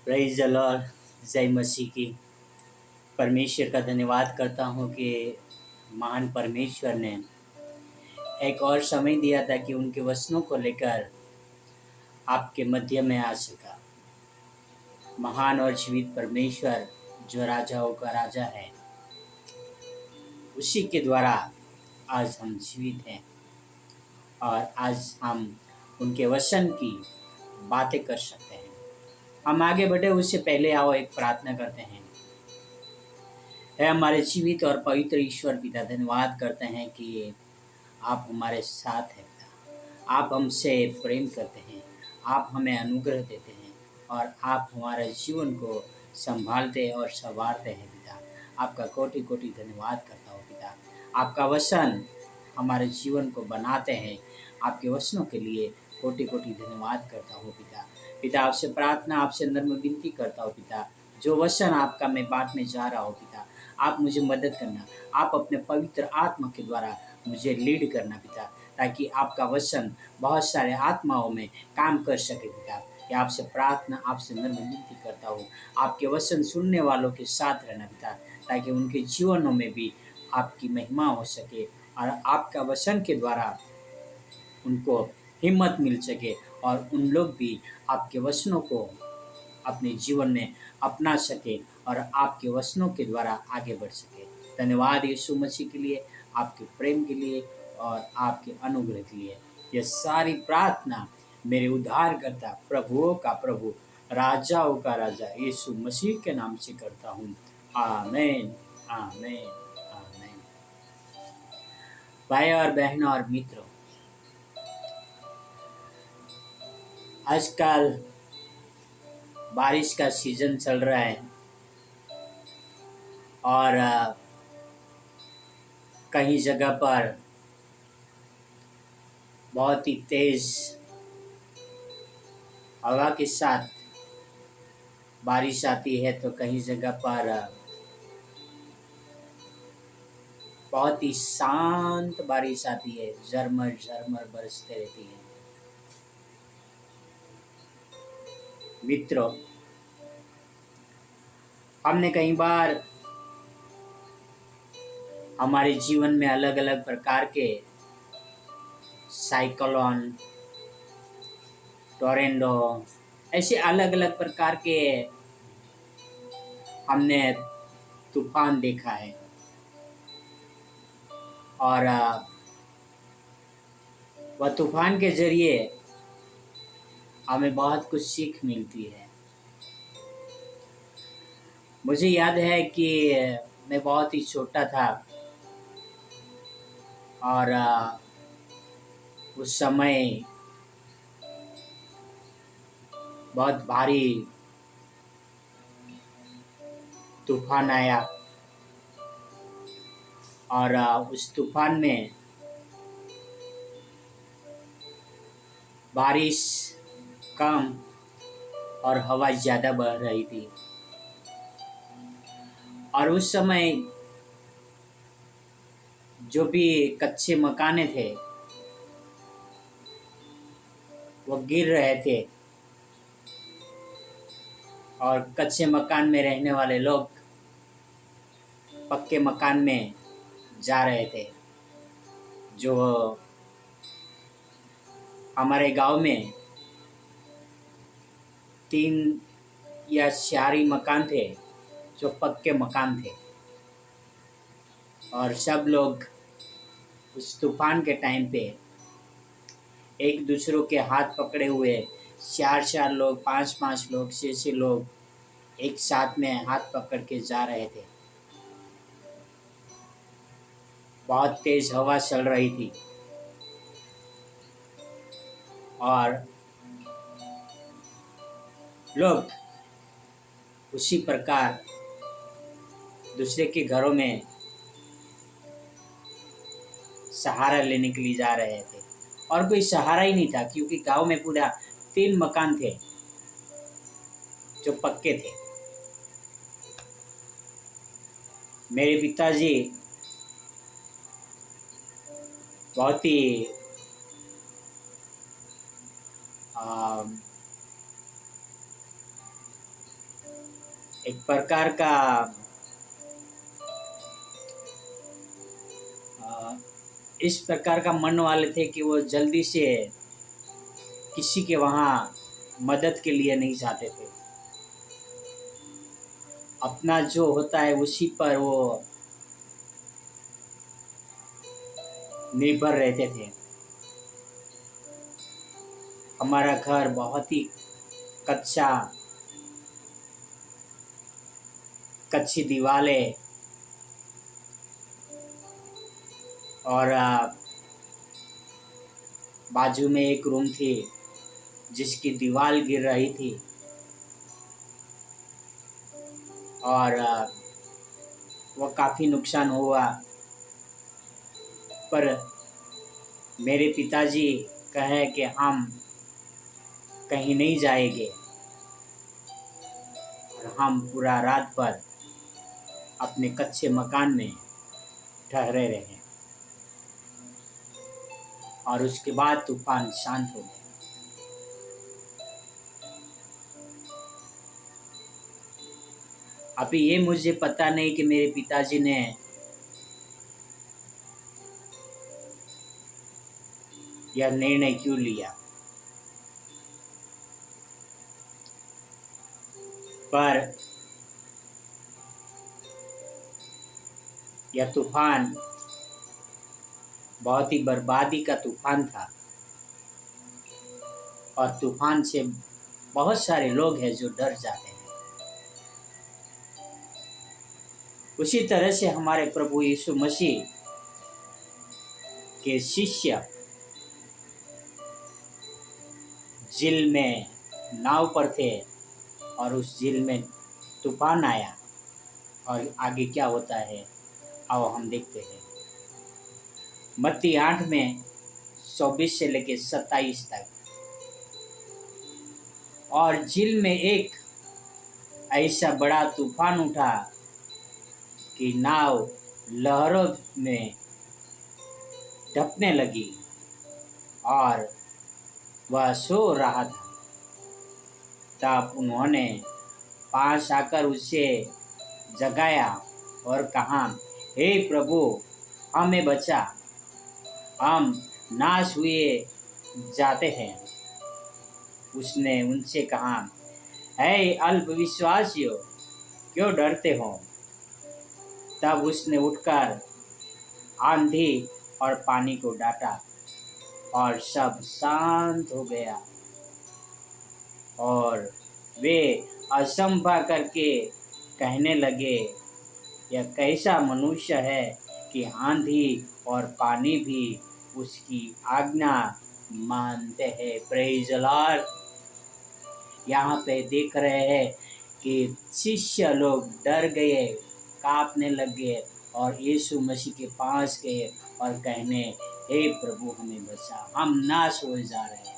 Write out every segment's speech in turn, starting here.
Praise the Lord. जय मसीह की। परमेश्वर का धन्यवाद करता हूँ कि महान परमेश्वर ने एक और समय दिया था कि उनके वचनों को लेकर आपके मध्य में आ सका। महान और जीवित परमेश्वर जो राजाओं का राजा है, उसी के द्वारा आज हम जीवित हैं और आज हम उनके वचन की बातें कर सकते हैं। हम आगे बढ़े उससे पहले आओ एक प्रार्थना करते हैं। है हमारे जीवित और पवित्र ईश्वर पिता, धन्यवाद करते हैं कि आप हमारे साथ हैं पिता। आप हमसे प्रेम करते हैं, आप हमें अनुग्रह देते हैं और आप हमारे जीवन को संभालते और संवारते हैं पिता। आपका कोटि कोटि धन्यवाद करता हूँ पिता। आपका वचन हमारे जीवन को बनाते हैं। आपके वचनों के लिए कोटि कोटि धन्यवाद करता हूँ पिता। पिता आपसे प्रार्थना, आपसे नम्र विनती करता हूँ पिता। जो वचन आपका मैं बांटने जा रहा हूँ पिता, आप मुझे मदद करना। आप अपने पवित्र आत्मा के द्वारा मुझे लीड करना पिता, ताकि आपका वचन बहुत सारे आत्माओं में काम कर सके पिता। ये आपसे प्रार्थना, आपसे नम्र विनती करता हूँ। आपके वचन सुनने वालों के साथ रहना पिता, ताकि उनके जीवनों में भी आपकी महिमा हो सके और आपका वचन के द्वारा उनको हिम्मत मिल सके और उन लोग भी आपके वचनों को अपने जीवन में अपना सके और आपके वचनों के द्वारा आगे बढ़ सके। धन्यवाद यीशु मसीह के लिए, आपके प्रेम के लिए और आपके अनुग्रह के लिए। यह सारी प्रार्थना मेरे उद्धारकर्ता, प्रभुओं का प्रभु, राजाओं का राजा यीशु मसीह के नाम से करता हूँ। आमीन, आमीन, आमीन। भाई और बहनों और मित्रों, आजकल बारिश का सीजन चल रहा है और कई जगह पर बहुत ही तेज हवा के साथ बारिश आती है, तो कई जगह पर बहुत ही शांत बारिश आती है, झरमर झरमर बरसते रहती है। मित्रों, हमने कई बार हमारे जीवन में अलग अलग प्रकार के साइक्लोन, टोरेंडो, ऐसे अलग अलग प्रकार के हमने तूफान देखा है और वह तूफान के जरिए हमें बहुत कुछ सीख मिलती है। मुझे याद है कि मैं बहुत ही छोटा था और उस समय बहुत भारी तूफान आया और उस तूफान में बारिश कम और हवा ज़्यादा बह रही थी और उस समय जो भी कच्चे मकाने थे वो गिर रहे थे और कच्चे मकान में रहने वाले लोग पक्के मकान में जा रहे थे। जो हमारे गांव में 3 या 4 ही मकान थे जो पक्के मकान थे और सब लोग उस तूफान के टाइम पे एक दूसरों के हाथ पकड़े हुए 4 लोग, 5 लोग, 6 लोग एक साथ में हाथ पकड़ के जा रहे थे। बहुत तेज हवा चल रही थी और लोग उसी प्रकार दूसरे के घरों में सहारा लेने के लिए जा रहे थे और कोई सहारा ही नहीं था, क्योंकि गांव में पूरा 3 मकान थे जो पक्के थे। मेरे पिताजी बहुत ही एक प्रकार का इस प्रकार का मन वाले थे कि वो जल्दी से किसी के वहाँ मदद के लिए नहीं जाते थे। अपना जो होता है उसी पर वो निर्भर रहते थे। हमारा घर बहुत ही कच्ची दीवारें और बाजू में एक रूम थी जिसकी दीवार गिर रही थी और वो काफ़ी नुकसान हुआ। पर मेरे पिताजी कहे कि हम कहीं नहीं जाएंगे और हम पूरा रात भर अपने कच्चे मकान में ठहरे रहे और उसके बाद तूफान शांत हो गया। अभी ये मुझे पता नहीं कि मेरे पिताजी ने यह निर्णय क्यों लिया, पर यह तूफान बहुत ही बर्बादी का तूफान था और तूफान से बहुत सारे लोग हैं जो डर जाते हैं। उसी तरह से हमारे प्रभु यीशु मसीह के शिष्य झील में नाव पर थे और उस झील में तूफान आया और आगे क्या होता है आओ हम देखते हैं। मत्ती 8 में 24 से लेकर 27 तक। और झील में एक ऐसा बड़ा तूफान उठा कि नाव लहरों में ढपने लगी और वह सो रहा था। तब उन्होंने पास आकर उसे जगाया और कहा, हे प्रभु, हमें बचा, हम नाश हुए जाते हैं। उसने उनसे कहा, हे अल्पविश्वासियों, क्यों डरते हो? तब उसने उठकर आंधी और पानी को डांटा और सब शांत हो गया और वे अचंभा करके कहने लगे, यह कैसा मनुष्य है कि आंधी और पानी भी उसकी आज्ञा मानते हैं। Praise the Lord. यहाँ पे देख रहे हैं कि शिष्य लोग डर गए, कांपने लगे और यीशु मसीह के पास गए और कहने, हे प्रभु, हमें बचा, हम नाश हो जा रहे हैं।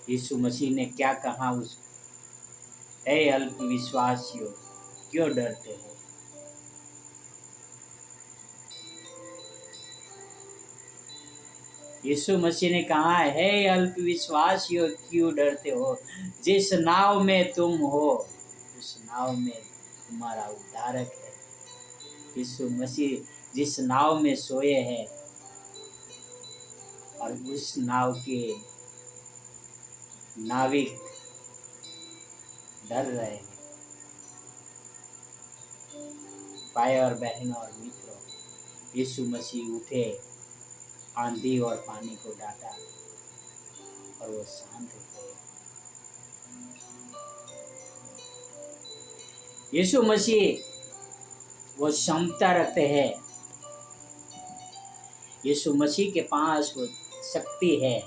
यीशु मसीह ने क्या कहा हे अल्पविश्वासियों, क्यों डरते हो? यीशु मसीह ने कहा, हे अल्पविश्वासियों, क्यों डरते हो? जिस नाव में तुम हो उस नाव में तुम्हारा उद्धारक है। यीशु मसीह जिस नाव में सोए हैं और उस नाव के नाविक डर रहे हैं। भाई और बहनों और मित्रों, यीशु मसीह उठे, आंधी और पानी को डांटा और वो शांत हो गए। यीशु मसीह वो क्षमता रखते हैं। यीशु मसीह के पास वो शक्ति है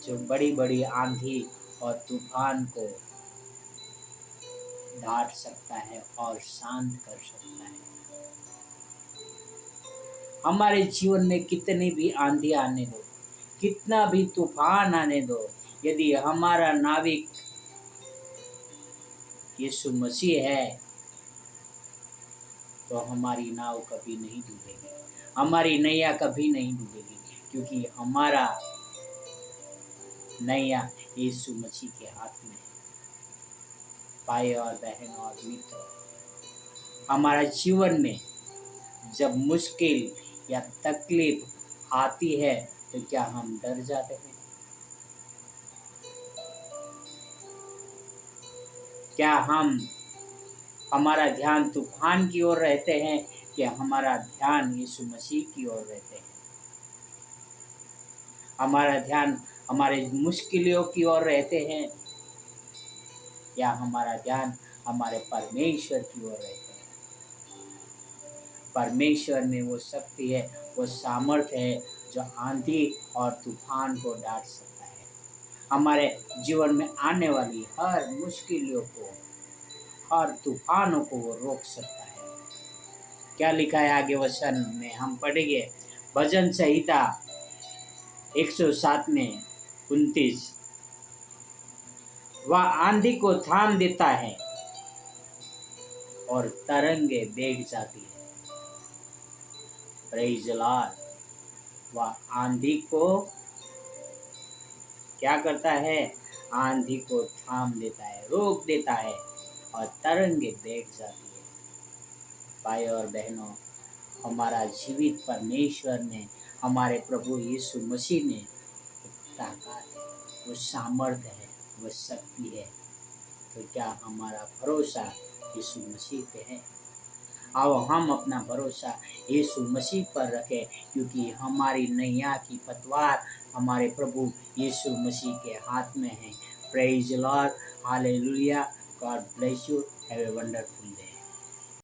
जो बड़ी बड़ी आंधी और तूफान को डांट सकता है और शांत कर सकता है। हमारे जीवन में कितनी भी आंधी आने दो, कितना भी तूफान आने दो, यदि हमारा नाविक यीशु मसीह है तो हमारी नाव कभी नहीं डूबेगी, हमारी नैया कभी नहीं डूबेगी, क्योंकि हमारा नैया यीशु मसीह के हाथ में है। भाई और बहन और मित्र, हमारा जीवन में जब मुश्किल या तकलीफ आती है तो क्या हम डर जाते हैं? क्या हमारा ध्यान तूफान की ओर रहते हैं कि हमारा ध्यान यीशु मसीह की ओर रहते हैं? हमारा ध्यान हमारे मुश्किलों की ओर रहते हैं या हमारा ध्यान हमारे परमेश्वर की ओर रहते हैं? परमेश्वर में वो शक्ति है, वो सामर्थ्य है जो आंधी और तूफान को डांट सकता है। हमारे जीवन में आने वाली हर मुश्किलों को, हर तूफानों को वो रोक सकता है। क्या लिखा है आगे वचन में हम पढ़ेंगे, भजन संहिता 107 में 29, वह आंधी को थाम देता है और तरंगे बैठ जाती है। Praise the Lord. वह आंधी को क्या करता है? आंधी को थाम देता है, रोक देता है और तरंगे बैठ जाती है। भाई और बहनों, हमारा जीवित परमेश्वर ने, हमारे प्रभु यीशु मसीह ने ताकत है, वो सामर्थ्य है, वो शक्ति है। तो क्या हमारा भरोसा यीशु मसीह पे है? आओ हम अपना भरोसा यीशु मसीह पर रखें, क्योंकि हमारी नैया की पतवार हमारे प्रभु यीशु मसीह के हाथ में है। Praise the Lord, hallelujah, God bless you, have a wonderful day.